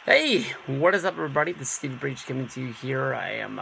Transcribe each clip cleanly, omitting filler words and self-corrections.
Hey, what is up, everybody? This is Steve Breach coming to you here. I am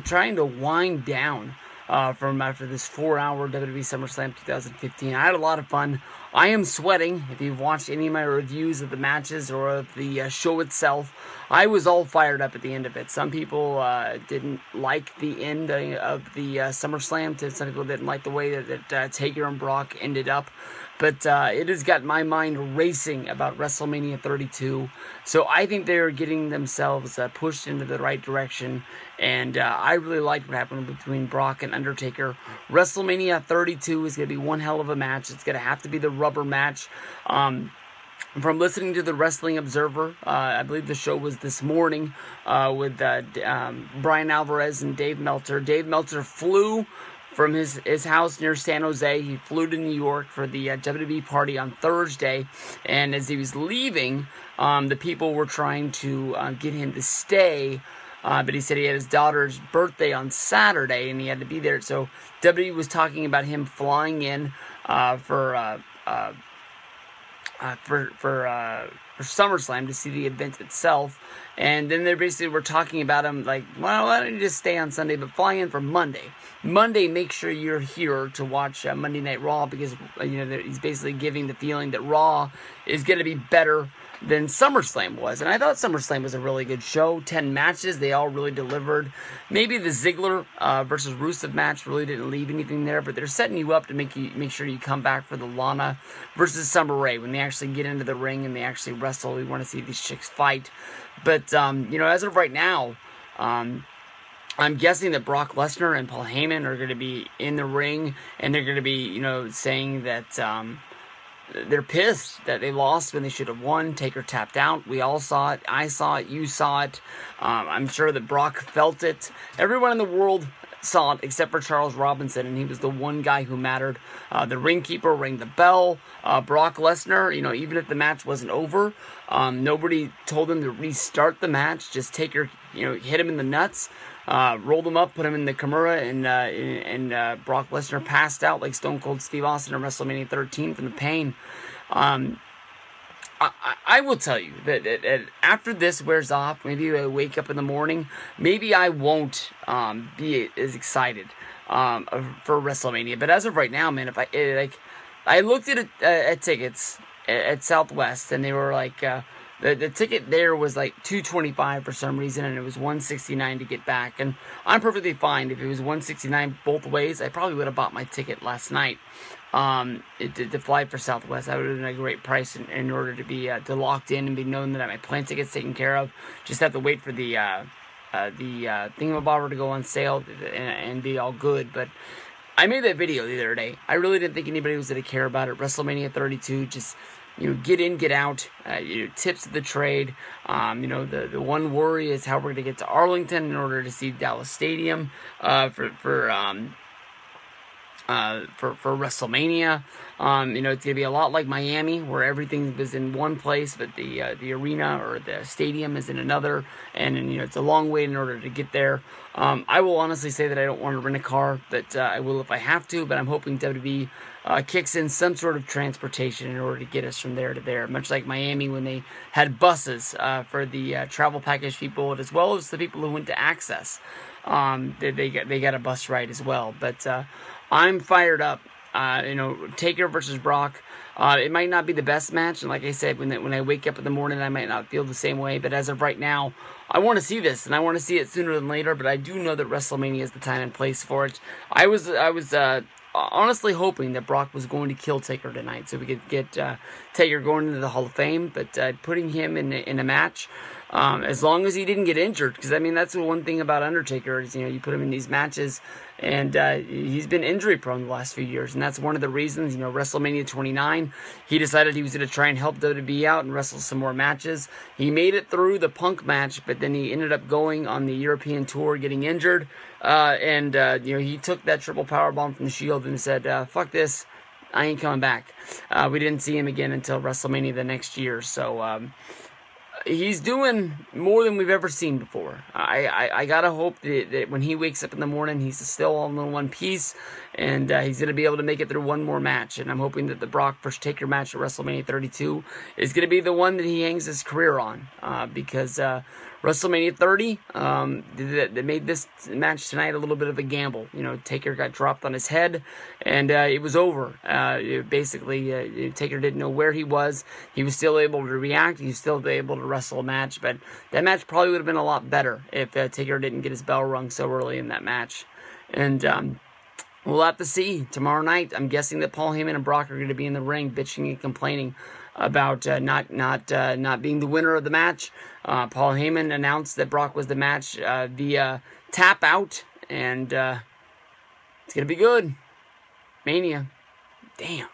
trying to wind down from after this 4-hour WWE SummerSlam 2015. I had a lot of fun. I am sweating. If you've watched any of my reviews of the matches or of the show itself, I was all fired up at the end of it. Some people didn't like the end of the SummerSlam. Some people didn't like the way that Taker and Brock ended up. But it has got my mind racing about WrestleMania 32. So I think they're getting themselves pushed into the right direction. And I really liked what happened between Brock and Undertaker. WrestleMania 32 is going to be one hell of a match. It's going to have to be the rubber match. From listening to the Wrestling Observer, I believe the show was this morning with Brian Alvarez and Dave Meltzer. Dave Meltzer flew from his house near San Jose. He flew to New York for the WWE party on Thursday, and as he was leaving, the people were trying to get him to stay, but he said he had his daughter's birthday on Saturday, and he had to be there. So WWE was talking about him flying in for SummerSlam to see the event itself. And then they basically were talking about him like, well, why don't you just stay on Sunday, but fly in for Monday. Monday, make sure you're here to watch Monday Night Raw, because he's basically giving the feeling that Raw is going to be better than SummerSlam was. And I thought SummerSlam was a really good show. 10 matches, they all really delivered. Maybe the Ziggler versus Rusev match really didn't leave anything there, but they're setting you up to make sure you come back for the Lana versus Summer Rae. When they actually get into the ring and they actually wrestle, we want to see these chicks fight. But, as of right now, I'm guessing that Brock Lesnar and Paul Heyman are going to be in the ring, and they're going to be, saying that they're pissed that they lost when they should have won. Taker tapped out. We all saw it. I saw it. You saw it. I'm sure that Brock felt it. Everyone in the world saw it except for Charles Robinson, and he was the one guy who mattered. The ring keeper rang the bell. Brock Lesnar, even if the match wasn't over, nobody told him to restart the match. Just Taker, hit him in the nuts. Rolled him up, put him in the Kimura, and Brock Lesnar passed out like Stone Cold Steve Austin at WrestleMania 13 from the pain. I will tell you that after this wears off, maybe I wake up in the morning, maybe I won't be as excited for WrestleMania. But as of right now, man, I looked at tickets at Southwest, and they were like. The ticket there was like $225 for some reason, and it was $169 to get back. And I'm perfectly fine. If it was $169 both ways, I probably would have bought my ticket last night to fly for Southwest. That would have been a great price in order to be to locked in and be known that my plane ticket's taken care of. Just have to wait for the thingamabobber to go on sale and be all good. But I made that video the other day. I really didn't think anybody was going to care about it. WrestleMania 32, just... get in, get out, tips of the trade. The one worry is how we're going to get to Arlington in order to see Dallas Stadium for WrestleMania. It's going to be a lot like Miami, where everything is in one place, but the arena or the stadium is in another, and it's a long way in order to get there. I will honestly say that I don't want to rent a car, but I will if I have to, but I'm hoping WWE kicks in some sort of transportation in order to get us from there to there, much like Miami when they had buses for the travel package people, as well as the people who went to Access. They got a bus ride as well, but I'm fired up. Taker versus Brock. It might not be the best match, and like I said, when I wake up in the morning, I might not feel the same way. But as of right now, I want to see this, and I want to see it sooner than later. But I do know that WrestleMania is the time and place for it. I was honestly hoping that Brock was going to kill Taker tonight, so we could get Taker going into the Hall of Fame. But putting him in a match, as long as he didn't get injured, because that's the one thing about Undertaker is you put him in these matches, and he's been injury prone the last few years, and that's one of the reasons. WrestleMania 29, he decided he was going to try and help WWE out and wrestle some more matches. He made it through the Punk match, but then he ended up going on the European tour, getting injured, and he took that triple powerbomb from the Shield and said, "Fuck this, I ain't coming back." We didn't see him again until WrestleMania the next year, so. he's doing more than we've ever seen before. I gotta hope that when he wakes up in the morning, he's still all in one piece, and he's gonna be able to make it through one more match. And I'm hoping that the Brock vs. Taker match at WrestleMania 32 is gonna be the one that he hangs his career on, because WrestleMania 30, they made this match tonight a little bit of a gamble. You know, Taker got dropped on his head, and it was over. Basically, Taker didn't know where he was. He was still able to react. He was still able to wrestle a match, but that match probably would have been a lot better if Taker didn't get his bell rung so early in that match. And we'll have to see tomorrow night. I'm guessing that Paul Heyman and Brock are going to be in the ring bitching and complaining about not being the winner of the match. Paul Heyman announced that Brock was the match via tap out, and it's going to be good. Mania. Damn.